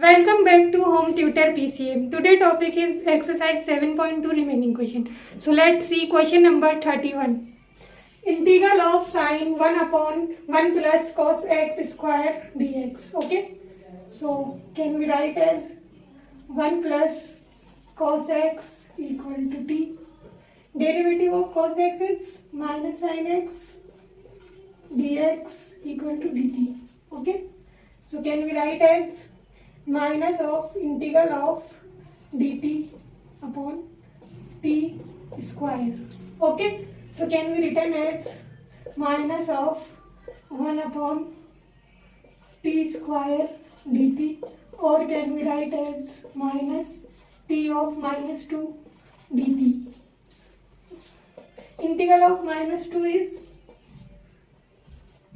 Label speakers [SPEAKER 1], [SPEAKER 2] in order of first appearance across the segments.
[SPEAKER 1] Welcome back to Home Tutor PCM. Today topic is exercise 7.2 remaining question. So let's see question number 31. Integral of sine 1 upon 1 plus cos x square dx. Okay. So can we write as 1 plus cos x equal to t. Derivative of cos x is minus sin x dx equal to dt. Okay. So can we write as minus of integral of dt upon t square. Okay, so can we written as minus of 1 upon t square dt, or can we write as minus t of minus 2 dt. Integral of minus 2 is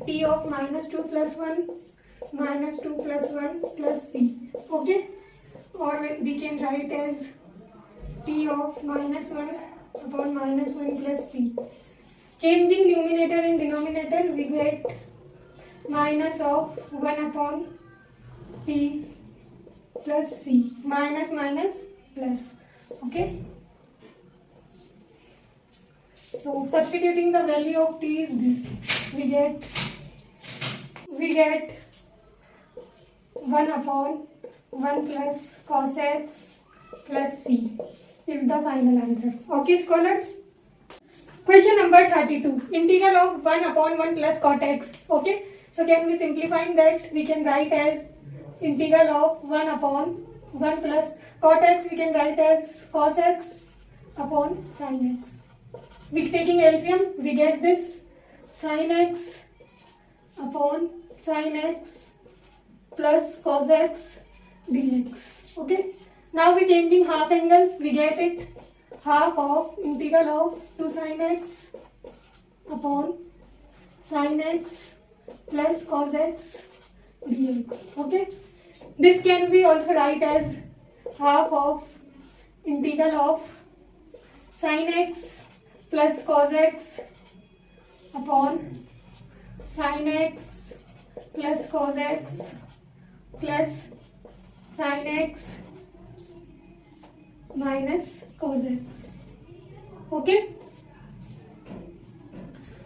[SPEAKER 1] t of minus 2 plus 1 minus 2 plus 1 plus c. Okay, or we can write as t of minus 1 upon minus 1 plus c. Changing numerator and denominator, we get minus of 1 upon t plus c. Minus minus plus. Okay, so substituting the value of t is this. We get 1 upon 1 plus cos x plus c is the final answer. Okay, scholars. Question number 32. Integral of 1 upon 1 plus cot x. Okay, so can we simplify that? We can write as integral of 1 upon 1 plus cot x. We can write as cos x upon sin x. We taking LCM, we get this sin x upon sin x plus cos x dx. Okay, now we changing half angle, we get it half of integral of 2 sin x upon sin x plus cos x dx. Okay, this can be also write as half of integral of sin x plus cos x upon sin x plus cos x plus sin x minus cos x. Okay,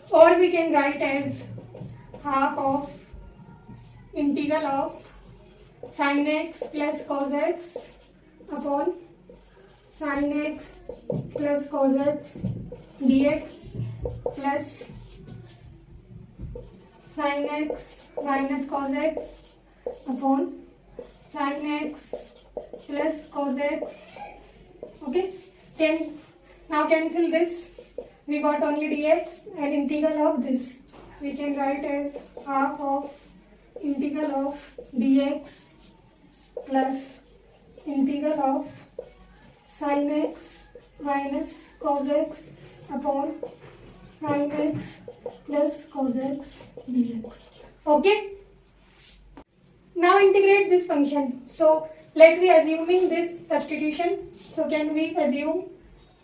[SPEAKER 1] or we can write as half of integral of sin x plus cos x upon sin x plus cos x dx plus sin x minus cos x upon sin x plus cos x. Okay, now cancel this. We got only dx and integral of this. We can write as half of integral of dx plus integral of sin x minus cos x upon sin x plus cos x dx. Okay, now integrate this function. So let me assuming this substitution. So can we assume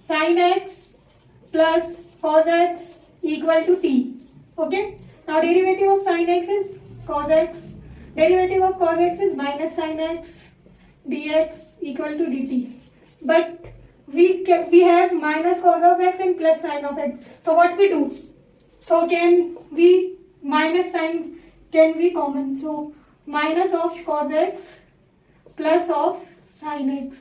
[SPEAKER 1] sin x plus cos x equal to t. Okay, now derivative of sin x is cos x, derivative of cos x is minus sin x dx equal to dt. But we have minus cos of x and plus sin of x. So what we do? So can we minus sin can be common. So minus of cos x plus of sin x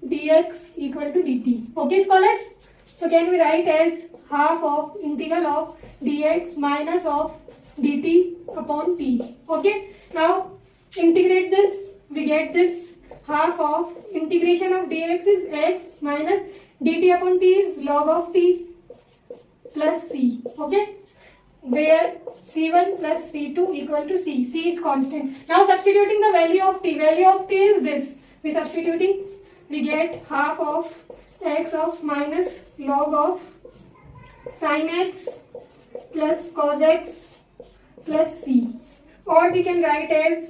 [SPEAKER 1] dx equal to dt. Okay, scholars. So can we write as half of integral of dx minus of dt upon t. Okay, now integrate this. We get this half of integration of dx is x minus dt upon t is log of t plus c. Okay, where c1 plus c2 equal to c. C is constant. Now substituting the value of t. Value of t is this. We substituting. We get half of x of minus log of sin x plus cos x plus c. Or we can write as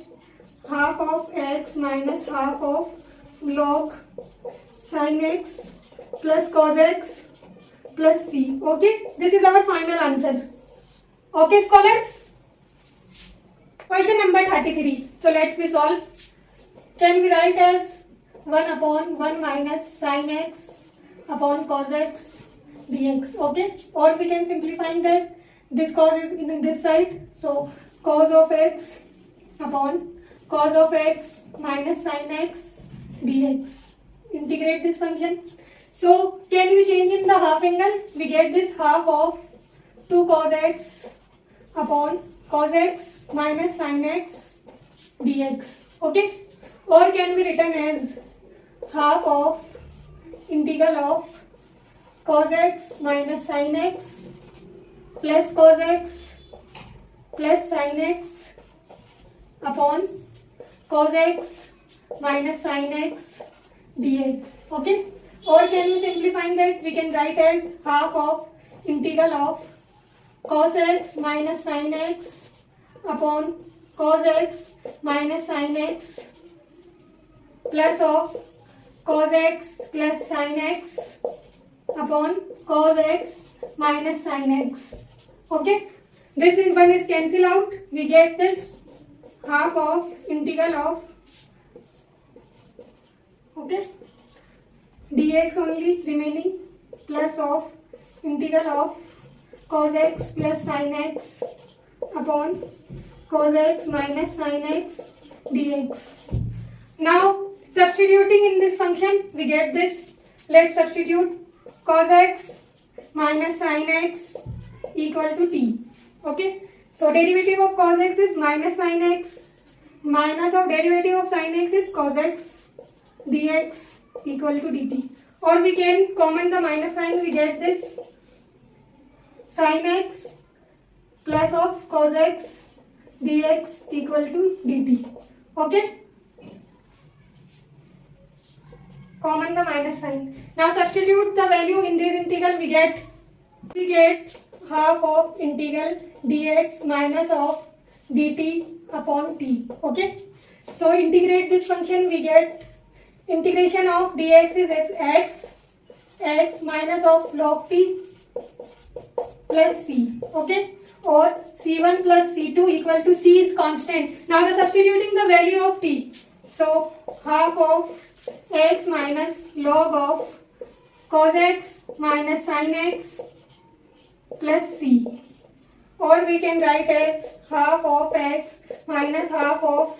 [SPEAKER 1] half of x minus half of log sin x plus cos x plus c. Okay, this is our final answer. Okay, scholars. Question number 33. So let me solve. can we write as 1 upon 1 minus sin x upon cos x dx. Okay, or we can simplify that this cos is in this side, so cos of x upon cos of x minus sin x dx. Integrate this function. So can we change in the half angle? We get this half of 2 cos x upon cos x minus sin x dx. Okay, or can be written as half of integral of cos x minus sin x plus cos x plus sin x upon cos x minus sin x dx. Okay, or can we simplify that? We can write as half of integral of cos x minus sin x upon cos x minus sin x plus of cos x plus sin x upon cos x minus sin x. Okay, this is one is cancel out. We get this half of integral of, okay, dx only remaining plus of integral of cos x plus sin x upon cos x minus sin x dx. Now substituting in this function we get this. Let's substitute cos x minus sin x equal to t. Okay, so derivative of cos x is minus sin x, minus of derivative of sin x is cos x dx equal to dt. Or we can common the minus sign, we get this sin x plus of cos x dx equal to dt. Okay, common the minus sign. Now substitute the value in this integral. We get half of integral dx minus of dt upon t. Okay, so integrate this function. We get integration of dx is x minus of log t plus c. Okay, or c1 plus c2 equal to c is constant. Now the substituting the value of t, so half of x minus log of cos x minus sin x plus c, or we can write as half of x minus half of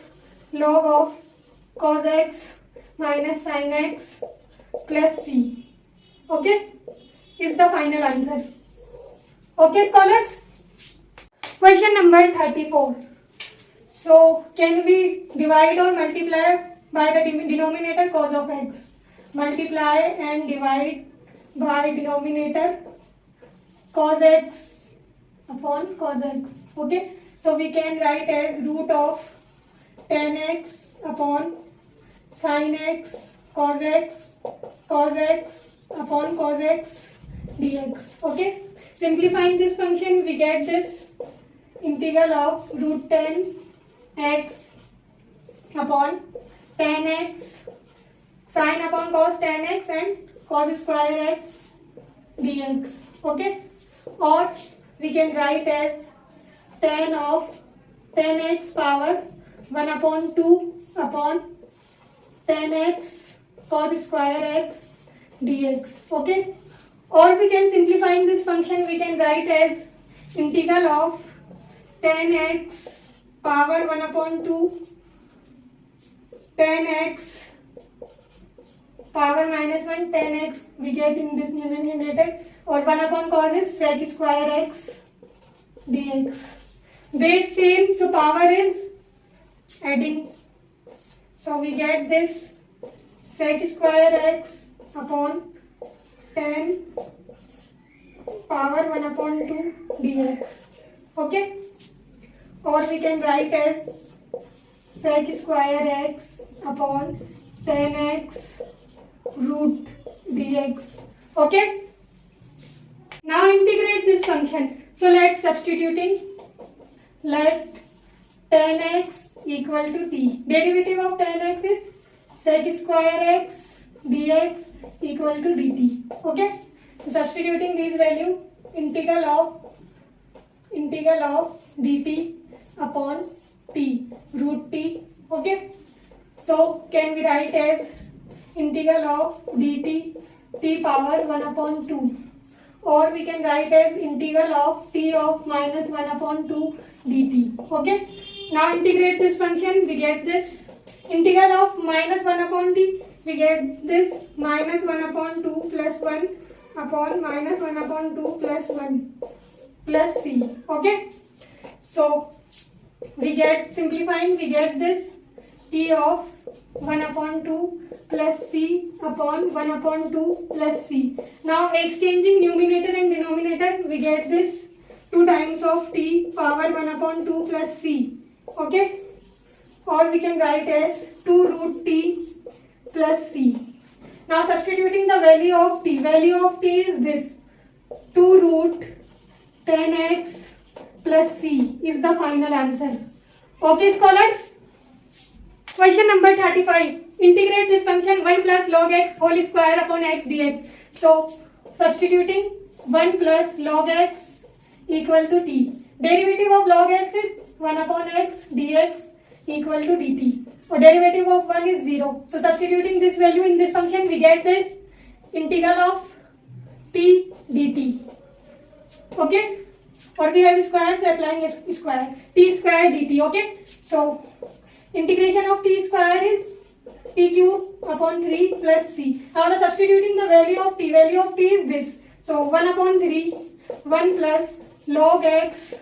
[SPEAKER 1] log of cos x minus sin x plus c. Okay, is the final answer. Okay scholars, question number 34. So can we divide or multiply by the denominator cos of x? Multiply and divide by denominator cos x upon cos x. Okay, so we can write as root of tan x upon sin x cos x upon cos x dx. Okay, simplifying this function we get this integral of root tan x upon tan x sin upon cos tan x and cos square x dx. Okay, or we can write as tan of tan x power 1 upon 2 upon tan x cos square x dx. Okay, or we can simplify in this function. We can write as integral of tan x power 1 upon 2 tan x power minus 1 tan x we get in this numerator, or 1 upon cos is sec square x dx. Base same, so power is adding, so we get this sec square x upon tan power 1 upon 2 dx. Okay, or we can write as sec square x upon tan x root dx. Okay, now integrate this function. So let substituting, let tan x equal to t. Derivative of tan x is sec square x dx equal to dt. Okay, so substituting this value, integral of dt upon t root t. Okay, So can we write as integral of dt t power 1 upon 2, or we can write as integral of t of minus 1 upon 2 dt. Okay. Now integrate this function, we get this integral of minus 1 upon t, we get this minus 1 upon 2 plus 1 upon minus 1 upon 2 plus 1 plus c. Okay. So we get, simplifying, we get this t of 1 upon 2 plus c upon 1 upon 2 plus c. Now exchanging numerator and denominator, we get this 2 times of t power 1 upon 2 plus c. Okay. Or we can write as 2 root t plus c. Now substituting the value of t is this 2 root 10x plus c is the final answer. Okay scholars. Question number 35. Integrate this function 1 plus log x whole square upon x dx. So substituting 1 plus log x equal to t. Derivative of log x is 1 upon x dx equal to dt. Or derivative of 1 is 0. So substituting this value in this function, we get this integral of t dt. Okay. Or we have square, so applying a square. T square dt. Okay. So integration of t square is t cube upon 3 plus c. Now substituting the value of t is this. So 1 upon 3, 1 plus log x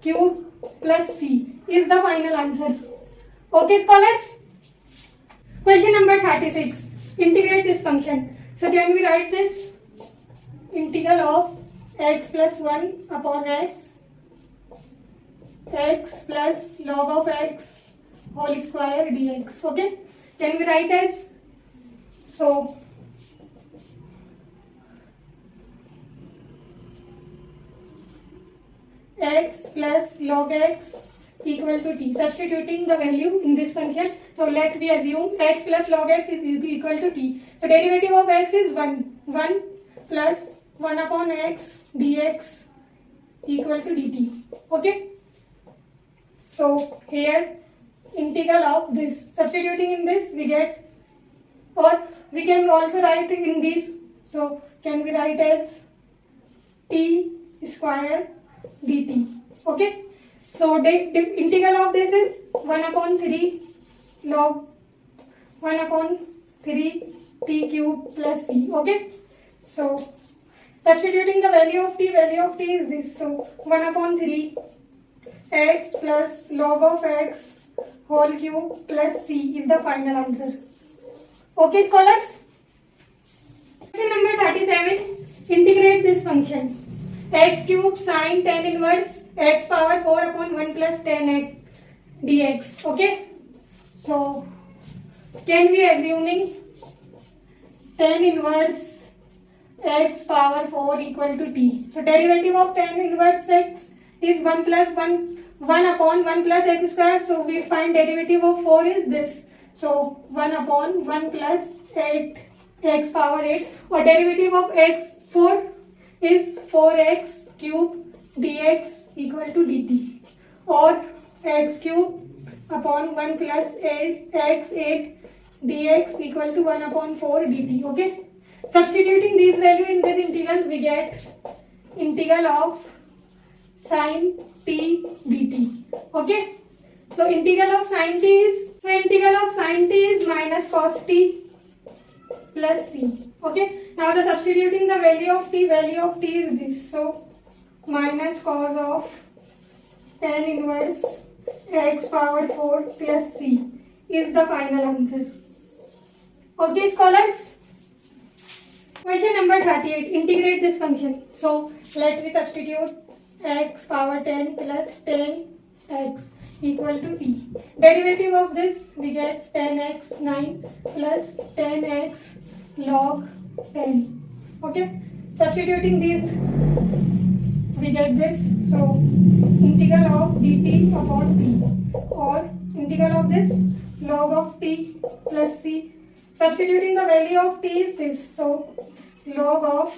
[SPEAKER 1] cube plus c is the final answer. Okay scholars. Question number 36. Integrate this function. So can we write this integral of x plus 1 upon x plus log of x whole square dx. Okay. Can we write as, so x plus log x equal to t. Substituting the value in this function. So let we assume x plus log x is equal to t. So derivative of x is 1. 1 plus 1 upon x dx equal to dt. Okay. So here integral of this, substituting in this we get, or we can also write in this. So can we write as t square dt. Okay. So the integral of this is 1 upon 3 log 1 upon 3 t cube plus c. Okay. So substituting the value of t is this. So 1 upon 3 x plus log of x whole cube plus c is the final answer. Okay scholars. Question number 37. Integrate this function. X cube sine tan inverse x power 4 upon 1 plus 10x dx. Okay. So can we assuming tan inverse x power 4 equal to t. So derivative of tan inverse x is 1 plus 1 upon 1 plus x square. So we find derivative of 4 is this. So 1 upon 1 plus 8 x power 8, or derivative of x 4 is 4x cube dx equal to dt, or x cube upon 1 plus 8 x 8 dx equal to 1 upon 4 dt. Okay. Substituting these value in this integral, we get integral of sine t dt. Okay. So integral of sine t is minus cos t plus c. Okay. Now the substituting the value of t is this. So minus cos of tan inverse x power 4 plus c is the final answer. Okay scholars. Question number 38. Integrate this function. So let me substitute x power 10 plus 10x equal to t. Derivative of this we get 10x 9 plus 10x log 10. Okay. Substituting these we get this. So integral of dt upon t, or integral of this log of t plus c. Substituting the value of t is this. So log of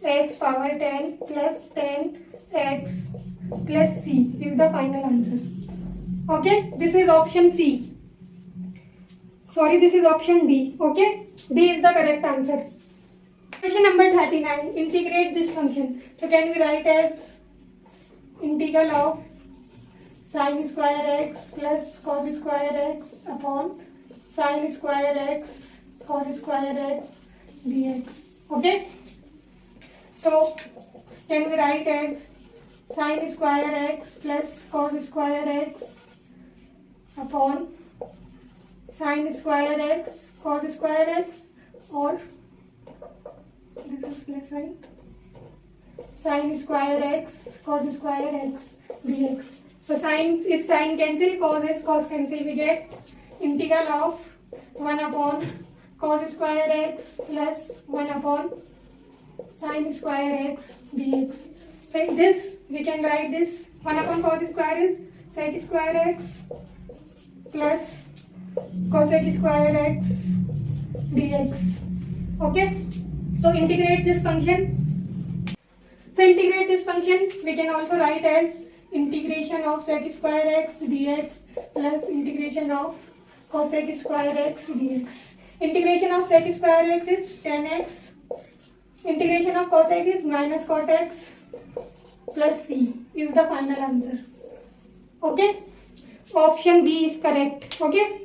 [SPEAKER 1] x power 10 plus 10x plus c is the final answer. Okay, this is option C. Sorry, this is option D. Okay, D is the correct answer. Question number 39. Integrate this function. So can we write as integral of sin square x plus cos square x upon sin square x cos square x dx. Okay. So can we write as sin square x plus cos square x upon sin square x cos square x, or this is plus sign, sin square x cos square x dx. So sin is sin cancel, cos is cos cancel. We get integral of 1 upon cos square x plus 1 upon sin square x dx. So in this we can write this 1 upon cos square is sec square x plus cosec square x dx. Okay. So integrate this function. So integrate this function we can also write as integration of sec square x dx plus integration of cosec square x dx. Integration of sec square x is 10x. Integration of cosec is minus cot x plus c is the final answer. Okay. Option B is correct. Okay.